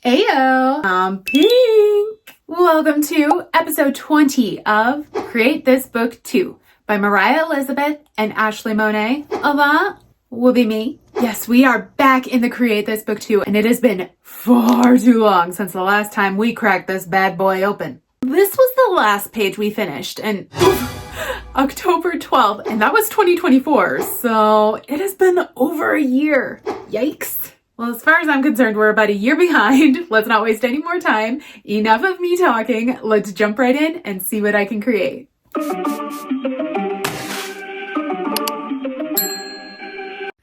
Ayo, I'm Pink. Welcome to episode 20 of Create This Book 2 by Mariah Elizabeth and Ashley Monet. That will be me. Yes, we are back in the Create This Book 2, and it has been far too long since the last time we cracked this bad boy open. This was the last page we finished, and October 12th, and that was 2024, so it has been over a year. Yikes. Well, as far as I'm concerned, we're about a year behind. Let's not waste any more time. Enough of me talking. Let's jump right in and see what I can create.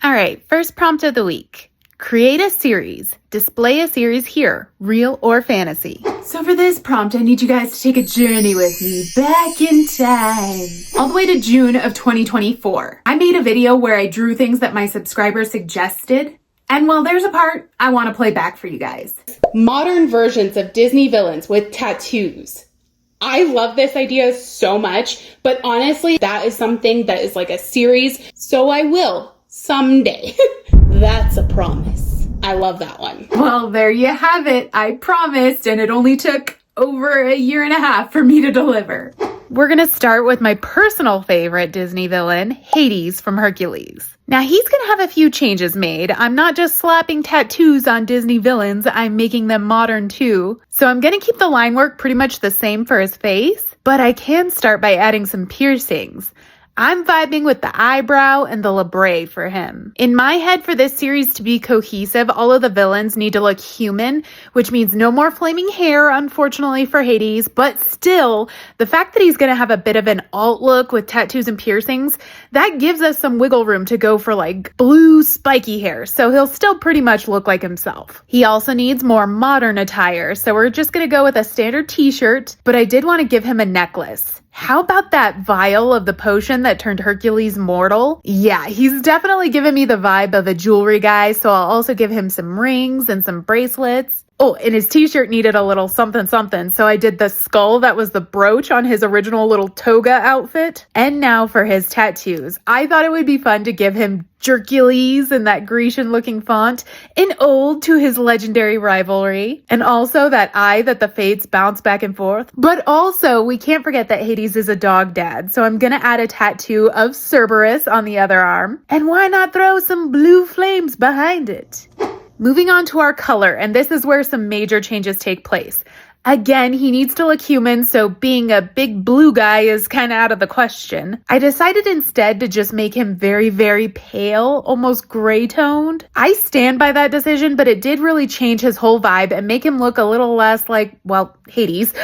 All right, first prompt of the week. Create a series. Display a series here, real or fantasy. So for this prompt, I need you guys to take a journey with me back in time, all the way to June of 2024. I made a video where I drew things that my subscribers suggested. And well, there's a part I want to play back for you guys. Modern versions of Disney villains with tattoos. I love this idea so much, but honestly, that is something that is like a series, so I will someday. That's a promise. I love that one. Well, there you have it. I promised, and it only took over a year and a half for me to deliver. We're going to start with my personal favorite Disney villain, Hades from Hercules. Now, he's going to have a few changes made. I'm not just slapping tattoos on Disney villains, I'm making them modern too. So I'm going to keep the line work pretty much the same for his face, but I can start by adding some piercings. I'm vibing with the eyebrow and the labrae for him. In my head, for this series to be cohesive, all of the villains need to look human, which means no more flaming hair, unfortunately, for Hades. But still, the fact that he's going to have a bit of an alt look with tattoos and piercings, that gives us some wiggle room to go for like blue spiky hair. So he'll still pretty much look like himself. He also needs more modern attire. So we're just going to go with a standard t-shirt, but I did want to give him a necklace. How about that vial of the potion that turned Hercules mortal? Yeah, he's definitely giving me the vibe of a jewelry guy, so I'll also give him some rings and some bracelets. Oh, and his t-shirt needed a little something something, so I did the skull that was the brooch on his original little toga outfit. And now for his tattoos. I thought it would be fun to give him Jercules in that Grecian-looking font, an ode to his legendary rivalry, and also that eye that the fates bounce back and forth. But also, we can't forget that Hades is a dog dad, so I'm gonna add a tattoo of Cerberus on the other arm. And why not throw some blue flames behind it? Moving on to our color, and this is where some major changes take place. Again, he needs to look human, so being a big blue guy is kind of out of the question. I decided instead to just make him very, very pale, almost gray-toned. I stand by that decision, but it did really change his whole vibe and make him look a little less like, well, Hades.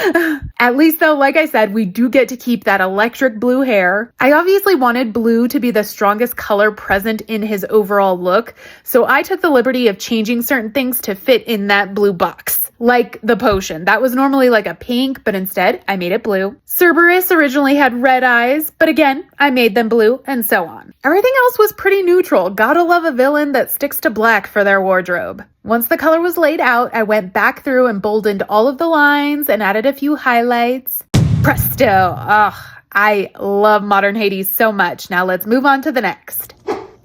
At least though, like I said, we do get to keep that electric blue hair. I obviously wanted blue to be the strongest color present in his overall look, so I took the liberty of changing certain things to fit in that blue box. Like the potion. That was normally like a pink, but instead I made it blue. Cerberus originally had red eyes, but again, I made them blue, and so on. Everything else was pretty neutral. Gotta love a villain that sticks to black for their wardrobe. Once the color was laid out, I went back through and boldened all of the lines and added a few highlights. Presto! I love modern Hades so much. Now let's move on to the next.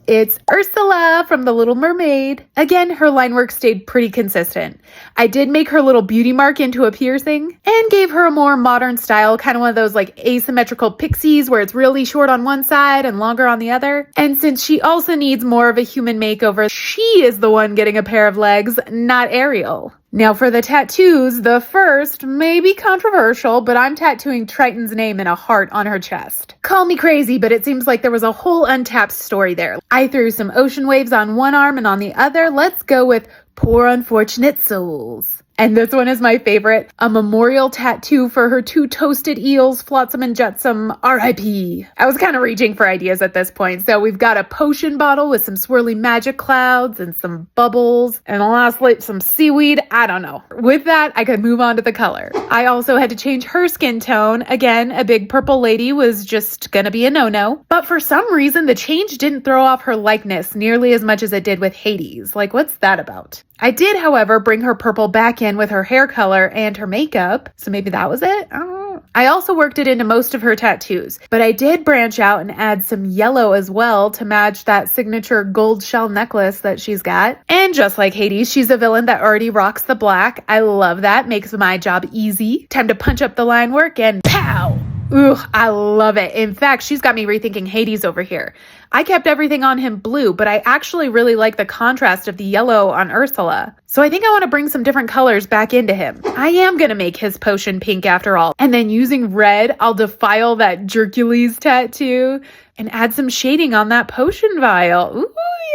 It's Ursula from The Little Mermaid. Again, her line work stayed pretty consistent. I did make her little beauty mark into a piercing and gave her a more modern style, kind of one of those like asymmetrical pixies where it's really short on one side and longer on the other. And since she also needs more of a human makeover, she is the one getting a pair of legs, not Ariel. Now for the tattoos, the first may be controversial, but I'm tattooing Triton's name in a heart on her chest. Call me crazy, but it seems like there was a whole untapped story there. I threw some ocean waves on one arm and on the other, let's go with poor unfortunate souls. And this one is my favorite, a memorial tattoo for her two toasted eels, Flotsam and Jetsam, R.I.P. I was kind of reaching for ideas at this point, so we've got a potion bottle with some swirly magic clouds and some bubbles, and lastly, some seaweed, I don't know. With that, I could move on to the color. I also had to change her skin tone. Again, a big purple lady was just gonna be a no-no, but for some reason, the change didn't throw off her likeness nearly as much as it did with Hades. Like, what's that about? I did, however, bring her purple back in with her hair color and her makeup, so maybe that was it? I don't know. too. I also worked it into most of her tattoos, but I did branch out and add some yellow as well to match that signature gold shell necklace that she's got. And just like Hades, she's a villain that already rocks the black. I love that. Makes my job easy. Time to punch up the line work and pow! Ooh, I love it. In fact, she's got me rethinking Hades over here. I kept everything on him blue, but I actually really like the contrast of the yellow on Ursula. So I think I want to bring some different colors back into him. I am going to make his potion pink after all. And then using red, I'll defile that Hercules tattoo and add some shading on that potion vial. Ooh,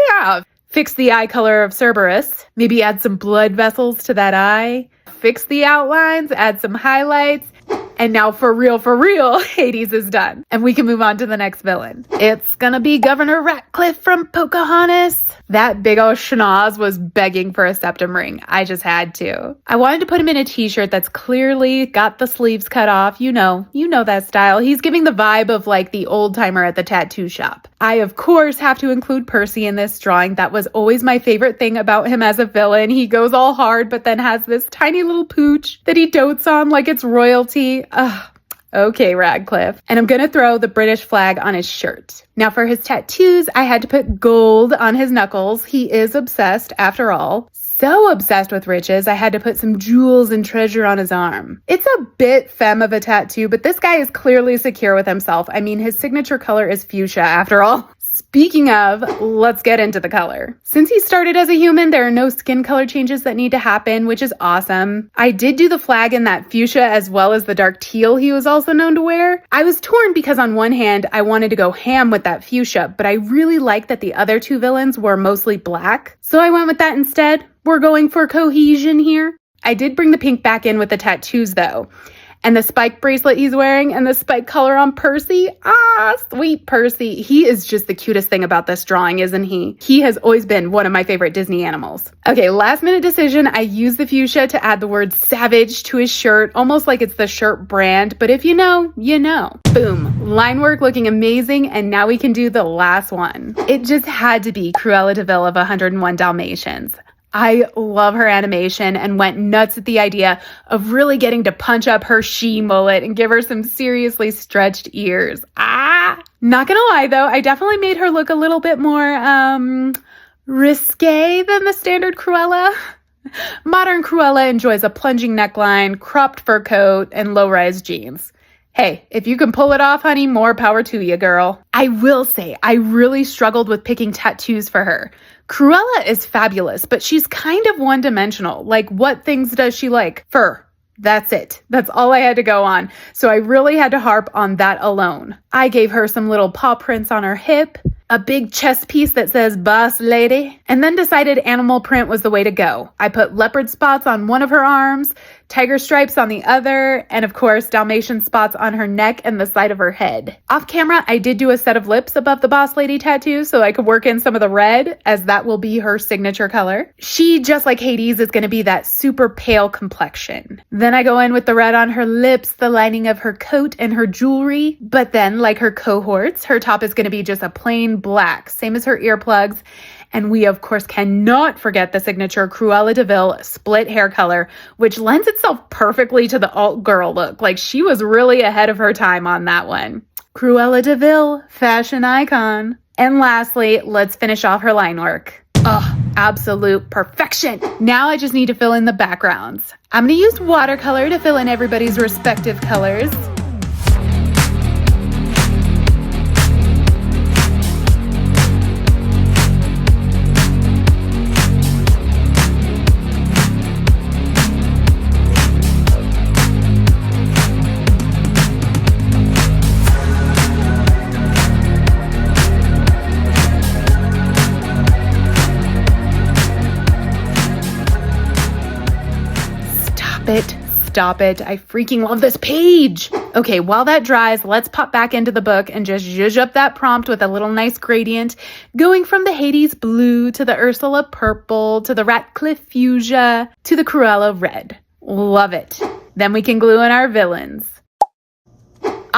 yeah. Fix the eye color of Cerberus. Maybe add some blood vessels to that eye. Fix the outlines, add some highlights. And now for real, Hades is done. And we can move on to the next villain. It's gonna be Governor Ratcliffe from Pocahontas. That big old schnoz was begging for a septum ring. I just had to. I wanted to put him in a t-shirt that's clearly got the sleeves cut off. You know that style. He's giving the vibe of like the old timer at the tattoo shop. I, of course, have to include Percy in this drawing. That was always my favorite thing about him as a villain. He goes all hard, but then has this tiny little pooch that he dotes on like it's royalty. Ugh. Okay, Radcliffe. And I'm gonna throw the British flag on his shirt. Now for his tattoos, I had to put gold on his knuckles. He is obsessed after all. So obsessed with riches, I had to put some jewels and treasure on his arm. It's a bit femme of a tattoo, but this guy is clearly secure with himself. I mean, his signature color is fuchsia after all. Speaking of, let's get into the color. Since he started as a human, there are no skin color changes that need to happen, which is awesome. I did do the flag in that fuchsia as well as the dark teal he was also known to wear. I was torn because on one hand, I wanted to go ham with that fuchsia, but I really liked that the other two villains were mostly black. So I went with that instead. We're going for cohesion here. I did bring the pink back in with the tattoos though. And the spike bracelet he's wearing and the spike color on Percy. Ah, sweet Percy. He is just the cutest thing about this drawing, isn't he? He has always been one of my favorite Disney animals. Okay, last minute decision. I used the fuchsia to add the word savage to his shirt, almost like it's the shirt brand. But if you know, you know. Boom. Line work looking amazing. And now we can do the last one. It just had to be Cruella de Vil of 101 Dalmatians. I love her animation and went nuts at the idea of really getting to punch up her she mullet and give her some seriously stretched ears. Not gonna lie though, I definitely made her look a little bit more, risque than the standard Cruella. Modern Cruella enjoys a plunging neckline, cropped fur coat, and low-rise jeans. Hey, if you can pull it off, honey, more power to you, girl. I will say, I really struggled with picking tattoos for her. Cruella is fabulous, but she's kind of one-dimensional. Like, what things does she like? Fur. That's it. That's all I had to go on. So I really had to harp on that alone. I gave her some little paw prints on her hip, a big chest piece that says boss lady, and then decided animal print was the way to go. I put leopard spots on one of her arms, tiger stripes on the other, and of course, Dalmatian spots on her neck and the side of her head. Off camera, I did do a set of lips above the boss lady tattoo so I could work in some of the red, as that will be her signature color. She, just like Hades, is going to be that super pale complexion. Then I go in with the red on her lips, the lining of her coat, and her jewelry. But then, like her cohorts, her top is going to be just a plain black, same as her earplugs. And we, of course, cannot forget the signature Cruella de Vil split hair color, which lends itself perfectly to the alt girl look. Like, she was really ahead of her time on that one. Cruella de Vil, fashion icon. And lastly, let's finish off her line work. Ugh, absolute perfection. Now I just need to fill in the backgrounds. I'm going to use watercolor to fill in everybody's respective colors. Stop it. I freaking love this page. Okay, while that dries, let's pop back into the book and just zhuzh up that prompt with a little nice gradient, going from the Hades blue to the Ursula purple to the Ratcliffe fuchsia to the Cruella red. Love it. Then we can glue in our villains.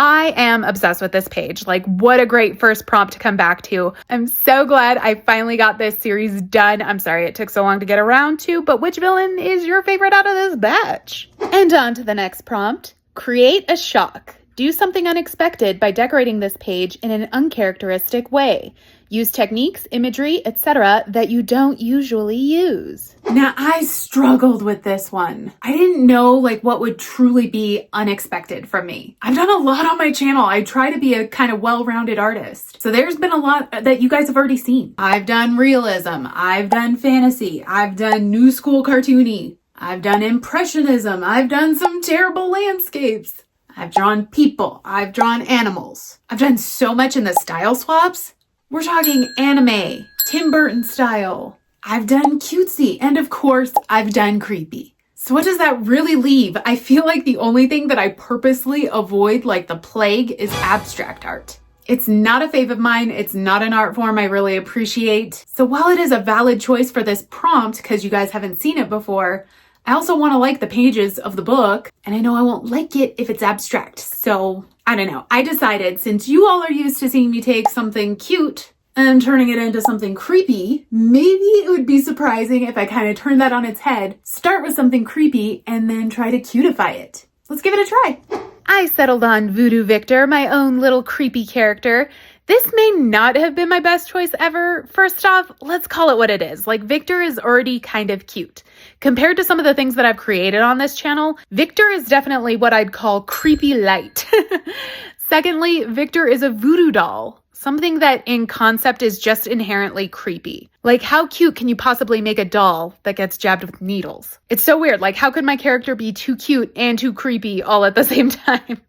I am obsessed with this page. Like, what a great first prompt to come back to. I'm so glad I finally got this series done. I'm sorry it took so long to get around to, but which villain is your favorite out of this batch? And on to the next prompt. Create a shock. Do something unexpected by decorating this page in an uncharacteristic way. Use techniques, imagery, etc. that you don't usually use. Now, I struggled with this one. I didn't know what would truly be unexpected from me. I've done a lot on my channel. I try to be a kind of well-rounded artist. So there's been a lot that you guys have already seen. I've done realism. I've done fantasy. I've done new school cartoony. I've done impressionism. I've done some terrible landscapes. I've drawn people. I've drawn animals. I've done so much in the style swaps. We're talking anime, Tim Burton style. I've done cutesy, and of course, I've done creepy. So what does that really leave? I feel like the only thing that I purposely avoid like the plague is abstract art. It's not a fave of mine. It's not an art form I really appreciate. So while it is a valid choice for this prompt, because you guys haven't seen it before, I also want to like the pages of the book, and I know I won't like it if it's abstract. So I don't know. I decided since you all are used to seeing me take something cute and turning it into something creepy, maybe it would be surprising if I kind of turn that on its head, start with something creepy, and then try to cutify it. Let's give it a try. I settled on Voodoo Victor, my own little creepy character. This may not have been my best choice ever. First off, let's call it what it is. Victor is already kind of cute. Compared to some of the things that I've created on this channel, Victor is definitely what I'd call creepy light. Secondly, Victor is a voodoo doll. Something that in concept is just inherently creepy. How cute can you possibly make a doll that gets jabbed with needles? It's so weird. How could my character be too cute and too creepy all at the same time?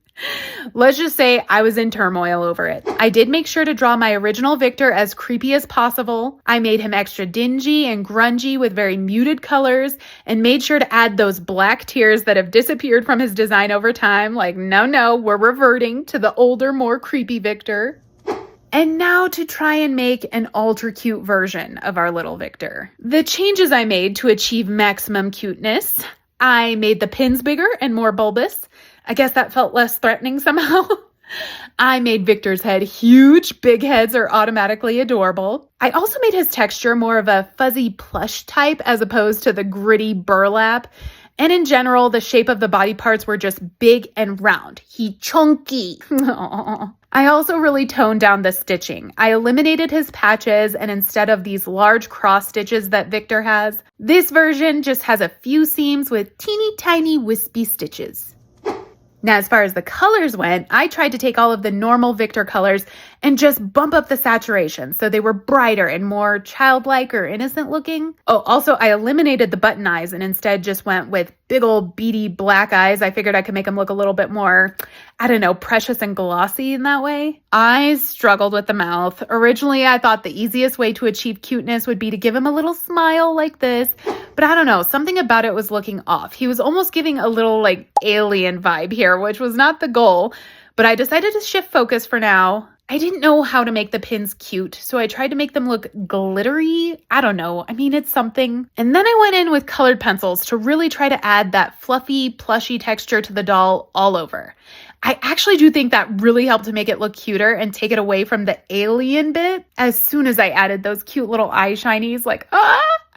Let's just say I was in turmoil over it. I did make sure to draw my original Victor as creepy as possible. I made him extra dingy and grungy with very muted colors and made sure to add those black tears that have disappeared from his design over time. No, we're reverting to the older, more creepy Victor. And now to try and make an ultra cute version of our little Victor. The changes I made to achieve maximum cuteness: I made the pins bigger and more bulbous. I guess that felt less threatening somehow. I made Victor's head huge. Big heads are automatically adorable. I also made his texture more of a fuzzy plush type as opposed to the gritty burlap. And in general, the shape of the body parts were just big and round. He chunky. I also really toned down the stitching. I eliminated his patches, and instead of these large cross stitches that Victor has, this version just has a few seams with teeny tiny wispy stitches. Now, as far as the colors went, I tried to take all of the normal Victor colors and just bump up the saturation so they were brighter and more childlike or innocent looking. Oh, also, I eliminated the button eyes and instead just went with big old beady black eyes. I figured I could make them look a little bit more, precious and glossy in that way. I struggled with the mouth. Originally, I thought the easiest way to achieve cuteness would be to give him a little smile like this, but I don't know, something about it was looking off. He was almost giving a little alien vibe here, which was not the goal, but I decided to shift focus for now. I didn't know how to make the pins cute, so I tried to make them look glittery. I don't know. It's something. And then I went in with colored pencils to really try to add that fluffy, plushy texture to the doll all over. I actually do think that really helped to make it look cuter and take it away from the alien bit. As soon as I added those cute little eye shinies,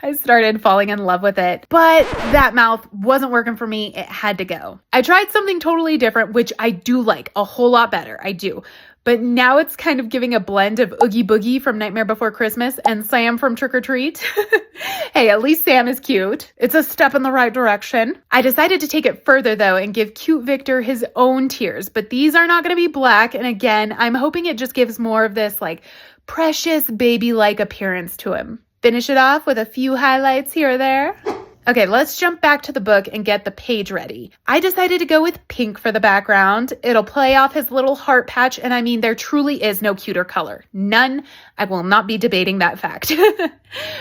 I started falling in love with it. But that mouth wasn't working for me. It had to go. I tried something totally different, which I do like a whole lot better. I do. But now it's kind of giving a blend of Oogie Boogie from Nightmare Before Christmas and Sam from Trick or Treat. Hey, at least Sam is cute. It's a step in the right direction. I decided to take it further though and give cute Victor his own tears, but these are not going to be black. And again, I'm hoping it just gives more of this precious baby-like appearance to him. Finish it off with a few highlights here or there. Okay, let's jump back to the book and get the page ready. I decided to go with pink for the background. It'll play off his little heart patch, and there truly is no cuter color. None. I will not be debating that fact.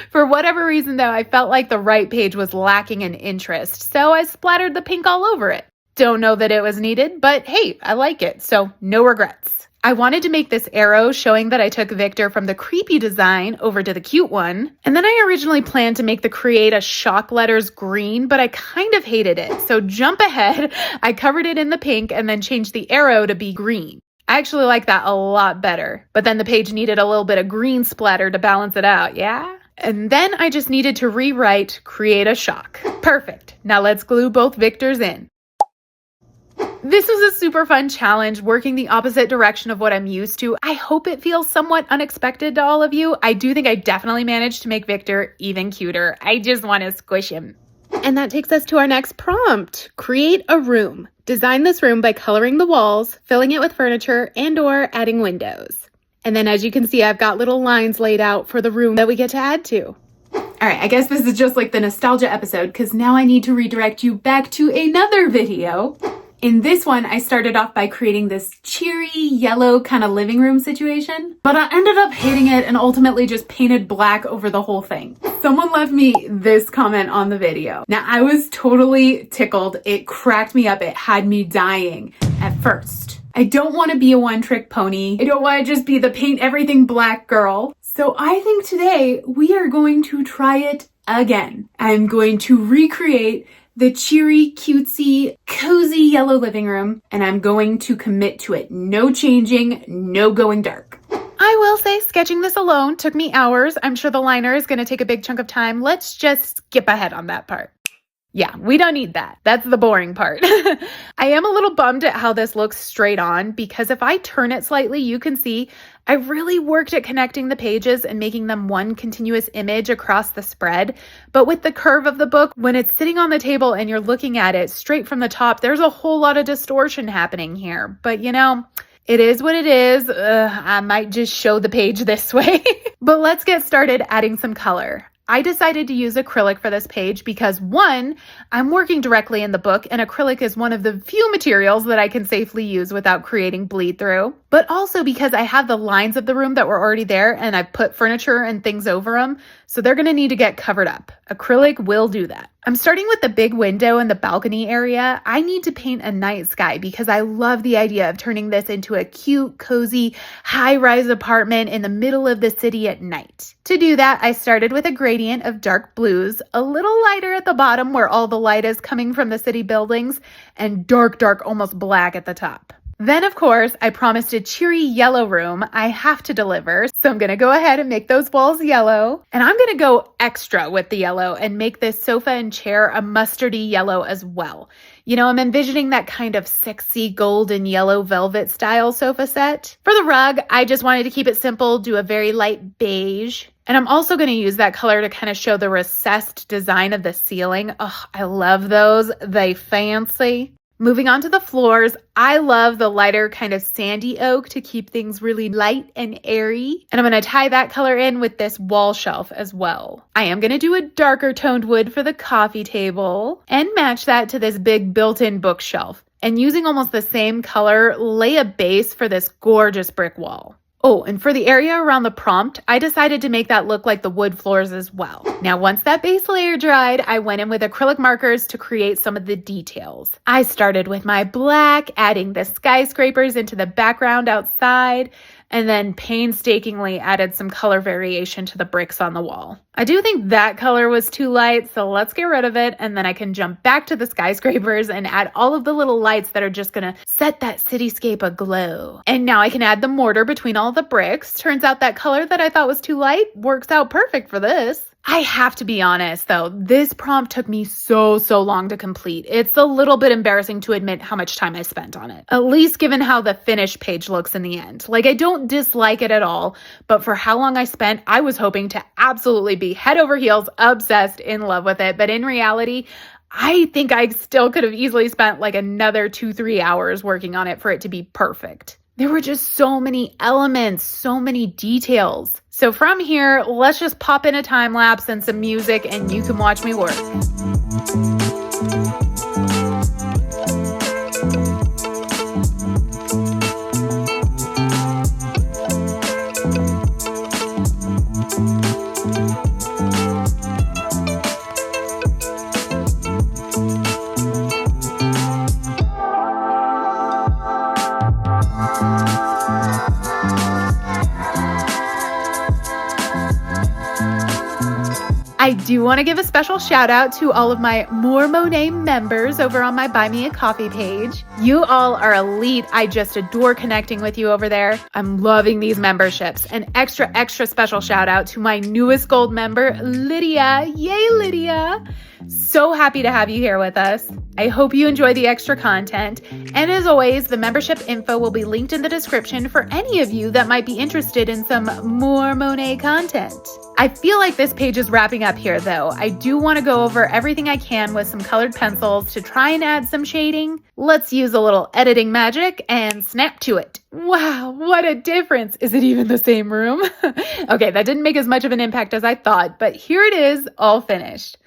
For whatever reason, though, I felt like the right page was lacking in interest, so I splattered the pink all over it. Don't know that it was needed, but hey, I like it, so no regrets. I wanted to make this arrow showing that I took Victor from the creepy design over to the cute one. And then I originally planned to make the Create a Shock letters green, but I kind of hated it. So jump ahead, I covered it in the pink and then changed the arrow to be green. I actually like that a lot better. But then the page needed a little bit of green splatter to balance it out, yeah? And then I just needed to rewrite Create a Shock. Perfect. Now let's glue both Victors in. This was a super fun challenge, working the opposite direction of what I'm used to. I hope it feels somewhat unexpected to all of you. I do think I definitely managed to make Victor even cuter. I just want to squish him. And that takes us to our next prompt. Create a room. Design this room by coloring the walls, filling it with furniture, and/or adding windows. And then as you can see, I've got little lines laid out for the room that we get to add to. All right, I guess this is just like the nostalgia episode because now I need to redirect you back to another video. In this one, I started off by creating this cheery yellow kind of living room situation, but I ended up hating it and ultimately just painted black over the whole thing. Someone left me this comment on the video. Now, I was totally tickled. It cracked me up. It had me dying at first. I don't want to be a one-trick pony. I don't want to just be the paint everything black girl. So I think today we are going to try it again. I'm going to recreate the cheery, cutesy, cozy yellow living room, and I'm going to commit to it. No changing, no going dark. I will say sketching this alone took me hours. I'm sure the liner is going to take a big chunk of time. Let's just skip ahead on that part. Yeah, we don't need that. That's the boring part. I am a little bummed at how this looks straight on because if I turn it slightly, you can see I really worked at connecting the pages and making them one continuous image across the spread. But with the curve of the book, when it's sitting on the table and you're looking at it straight from the top, there's a whole lot of distortion happening here. But you know, it is what it is. I might just show the page this way. But let's get started adding some color. I decided to use acrylic for this page because one, I'm working directly in the book and acrylic is one of the few materials that I can safely use without creating bleed through, but also because I have the lines of the room that were already there and I've put furniture and things over them, so they're going to need to get covered up. Acrylic will do that. I'm starting with the big window in the balcony area. I need to paint a night sky because I love the idea of turning this into a cute, cozy, high-rise apartment in the middle of the city at night. To do that, I started with a gradient of dark blues, a little lighter at the bottom where all the light is coming from the city buildings, and dark, almost black at the top. Then, of course, I promised a cheery yellow room I have to deliver, so I'm going to go ahead and make those walls yellow. And I'm going to go extra with the yellow and make this sofa and chair a mustardy yellow as well. You know, I'm envisioning that kind of sexy golden yellow velvet style sofa set. For the rug, I just wanted to keep it simple, do a very light beige. And I'm also going to use that color to kind of show the recessed design of the ceiling. Oh, I love those. They fancy. Moving on to the floors, I love the lighter kind of sandy oak to keep things really light and airy. And I'm going to tie that color in with this wall shelf as well. I am going to do a darker toned wood for the coffee table and match that to this big built-in bookshelf. And using almost the same color, lay a base for this gorgeous brick wall. Oh, and for the area around the prompt, I decided to make that look like the wood floors as well. Now, once that base layer dried, I went in with acrylic markers to create some of the details. I started with my black, adding the skyscrapers into the background outside, and then painstakingly added some color variation to the bricks on the wall. I do think that color was too light, so let's get rid of it, and then I can jump back to the skyscrapers and add all of the little lights that are just gonna set that cityscape aglow. And now I can add the mortar between all the bricks. Turns out that color that I thought was too light works out perfect for this. I have to be honest though, this prompt took me so long to complete. It's a little bit embarrassing to admit how much time I spent on it, at least given how the finished page looks in the end. Like, I don't dislike it at all, but for how long I spent, I was hoping to absolutely be head over heels, obsessed, in love with it. But in reality, I think I still could have easily spent like another 2-3 hours working on it for it to be perfect. There were just so many elements, so many details. So from here, let's just pop in a time lapse and some music and you can watch me work. I do want to give a special shout out to all of my More Monet members over on my Buy Me a Coffee page. You all are elite. I just adore connecting with you over there. I'm loving these memberships. An extra special shout out to my newest gold member, Lydia. Yay, Lydia! So happy to have you here with us. I hope you enjoy the extra content. And as always, the membership info will be linked in the description for any of you that might be interested in some more Monet content. I feel like this page is wrapping up here though. I do want to go over everything I can with some colored pencils to try and add some shading. Let's use a little editing magic and snap to it. Wow, what a difference. Is it even the same room? Okay, that didn't make as much of an impact as I thought, but here it is, all finished.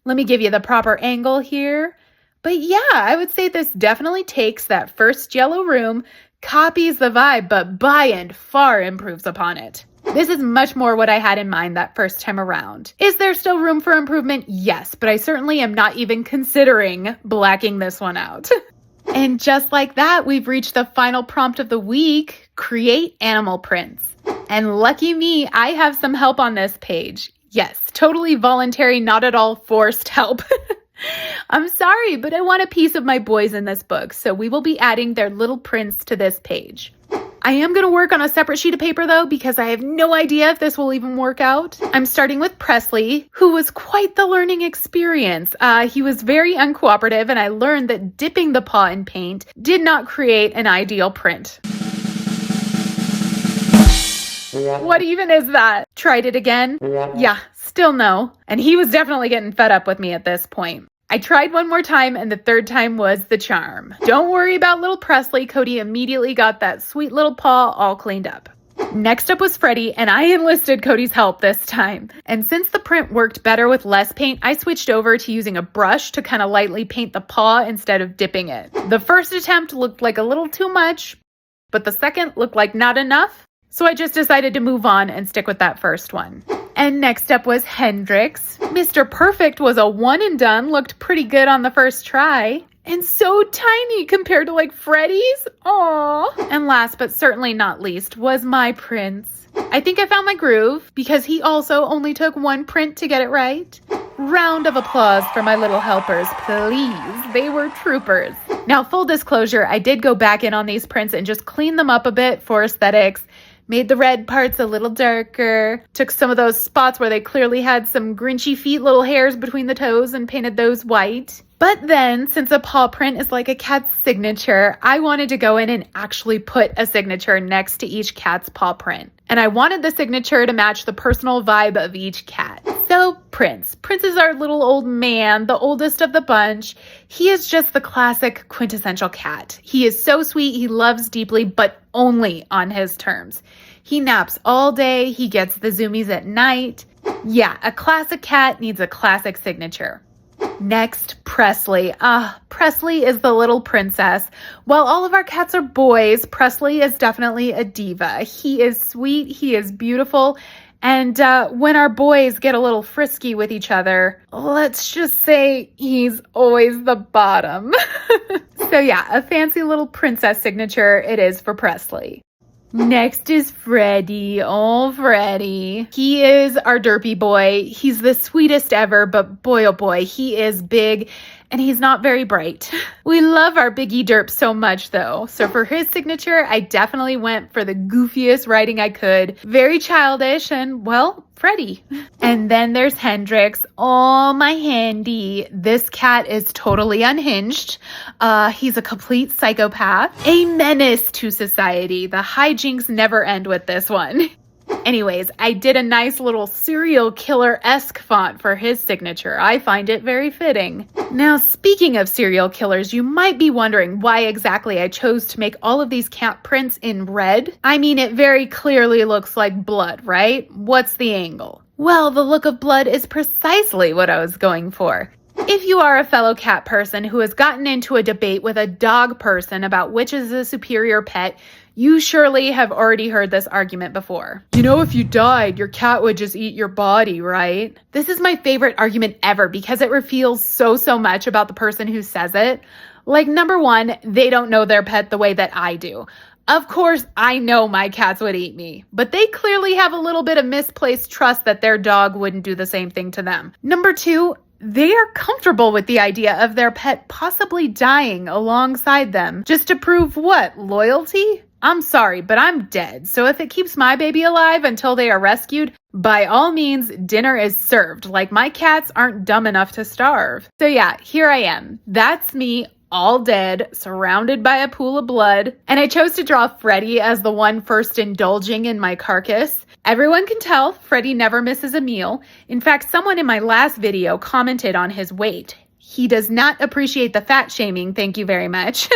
Let me give you the proper angle here. But yeah, I would say this definitely takes that first yellow room, copies the vibe, but by and far improves upon it. This is much more what I had in mind that first time around. Is there still room for improvement? Yes, but I certainly am not even considering blacking this one out. And just like that, we've reached the final prompt of the week, create animal prints. And lucky me, I have some help on this page. Yes, totally voluntary, not at all forced help. I'm sorry, but I want a piece of my boys in this book, so we will be adding their little prints to this page. I am going to work on a separate sheet of paper though, because I have no idea if this will even work out. I'm starting with Presley, who was quite the learning experience. He was very uncooperative, and I learned that dipping the paw in paint did not create an ideal print. What even is that? Tried it again? Yeah, still no. And he was definitely getting fed up with me at this point. I tried one more time, and the third time was the charm. Don't worry about little Presley. Cody immediately got that sweet little paw all cleaned up. Next up was Freddie, and I enlisted Cody's help this time. And since the print worked better with less paint, I switched over to using a brush to kind of lightly paint the paw instead of dipping it. The first attempt looked like a little too much, but the second looked like not enough. So I just decided to move on and stick with that first one. And next up was Hendrix. Mr. Perfect was a one and done, looked pretty good on the first try. And so tiny compared to like Freddie's. Aww. And last but certainly not least was my Prince. I think I found my groove because he also only took one print to get it right. Round of applause for my little helpers, please. They were troopers. Now, full disclosure, I did go back in on these prints and just clean them up a bit for aesthetics. Made the red parts a little darker, took some of those spots where they clearly had some grinchy feet, little hairs between the toes, and painted those white. But then, since a paw print is like a cat's signature, I wanted to go in and actually put a signature next to each cat's paw print. And I wanted the signature to match the personal vibe of each cat. So, Prince. Prince is our little old man, the oldest of the bunch. He is just the classic quintessential cat. He is so sweet, he loves deeply, but only on his terms. He naps all day, he gets the zoomies at night. Yeah, a classic cat needs a classic signature. Next, Presley. Presley is the little princess. While all of our cats are boys, Presley is definitely a diva. He is sweet, he is beautiful, and when our boys get a little frisky with each other, let's just say he's always the bottom. So yeah, a fancy little princess signature it is for Presley. Next is Freddie. Oh, Freddie. He is our derpy boy. He's the sweetest ever, but boy, oh boy, he is big and he's not very bright. We love our Biggie Derp so much though. So for his signature, I definitely went for the goofiest writing I could. Very childish and, well, Freddie. And then there's Hendrix. Oh, my handy. This cat is totally unhinged. He's a complete psychopath. A menace to society. The hijinks never end with this one. Anyways, I did a nice little serial killer-esque font for his signature. I find it very fitting. Now, speaking of serial killers, you might be wondering why exactly I chose to make all of these cat prints in red. I mean, it very clearly looks like blood, right? What's the angle? Well, the look of blood is precisely what I was going for. If you are a fellow cat person who has gotten into a debate with a dog person about which is the superior pet, you surely have already heard this argument before. You know, if you died, your cat would just eat your body, right? This is my favorite argument ever because it reveals so much about the person who says it. Like, number one, they don't know their pet the way that I do. Of course, I know my cats would eat me, but they clearly have a little bit of misplaced trust that their dog wouldn't do the same thing to them. Number 2, they are comfortable with the idea of their pet possibly dying alongside them. Just to prove what? Loyalty? I'm sorry, but I'm dead. So if it keeps my baby alive until they are rescued, by all means, dinner is served. Like, my cats aren't dumb enough to starve. So yeah, here I am. That's me, all dead, surrounded by a pool of blood. And I chose to draw Freddy as the one first indulging in my carcass. Everyone can tell Freddy never misses a meal. In fact, someone in my last video commented on his weight. He does not appreciate the fat shaming, thank you very much.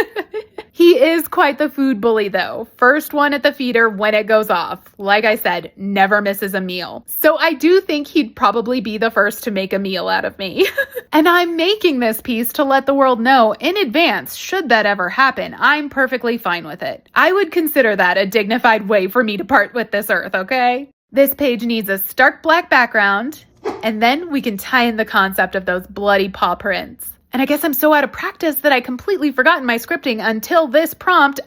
He is quite the food bully though. First one at the feeder when it goes off. Like I said, never misses a meal. So I do think he'd probably be the first to make a meal out of me. And I'm making this piece to let the world know in advance, should that ever happen, I'm perfectly fine with it. I would consider that a dignified way for me to part with this earth, okay? This page needs a stark black background, and then we can tie in the concept of those bloody paw prints. And I guess I'm so out of practice that I completely forgotten my scripting until this prompt.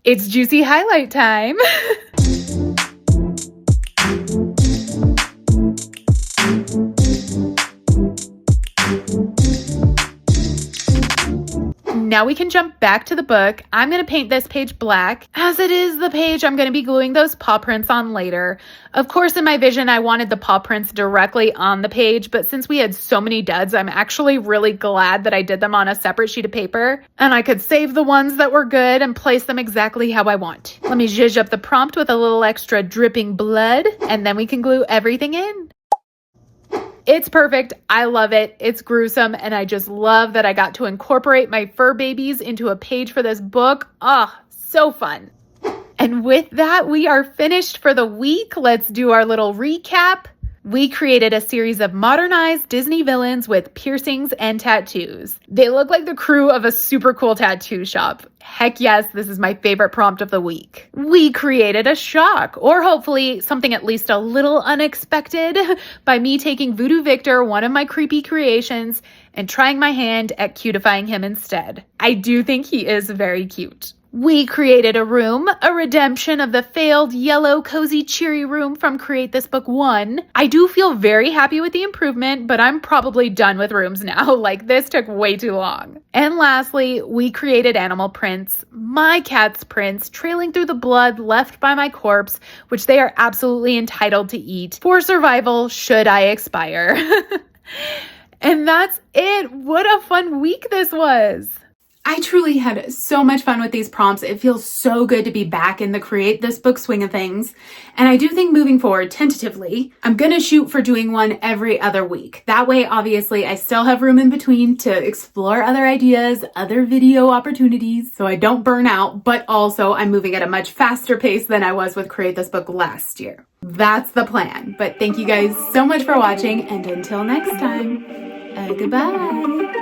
It's juicy highlight time. Now we can jump back to the book. I'm going to paint this page black. As it is the page I'm going to be gluing those paw prints on later. Of course, in my vision, I wanted the paw prints directly on the page, but since we had so many duds, I'm actually really glad that I did them on a separate sheet of paper, and I could save the ones that were good and place them exactly how I want. Let me zhuzh up the prompt with a little extra dripping blood, and then we can glue everything in. It's perfect. I love it. It's gruesome. And I just love that I got to incorporate my fur babies into a page for this book. Ah, so fun. And with that, we are finished for the week. Let's do our little recap. We created a series of modernized Disney villains with piercings and tattoos. They look like the crew of a super cool tattoo shop. Heck yes, this is my favorite prompt of the week. We created a shock, or hopefully something at least a little unexpected, by me taking Voodoo Victor, one of my creepy creations, and trying my hand at cutifying him instead. I do think he is very cute. We created a room, a redemption of the failed yellow, cozy, cheery room from Create This Book 1. I do feel very happy with the improvement, but I'm probably done with rooms now. Like, this took way too long. And lastly, we created animal prints, my cat's prints, trailing through the blood left by my corpse, which they are absolutely entitled to eat for survival should I expire. And that's it. What a fun week this was. I truly had so much fun with these prompts. It feels so good to be back in the Create This Book swing of things. And I do think moving forward, tentatively, I'm going to shoot for doing one every other week. That way, obviously, I still have room in between to explore other ideas, other video opportunities, so I don't burn out, but also I'm moving at a much faster pace than I was with Create This Book last year. That's the plan. But thank you guys so much for watching, and until next time, goodbye.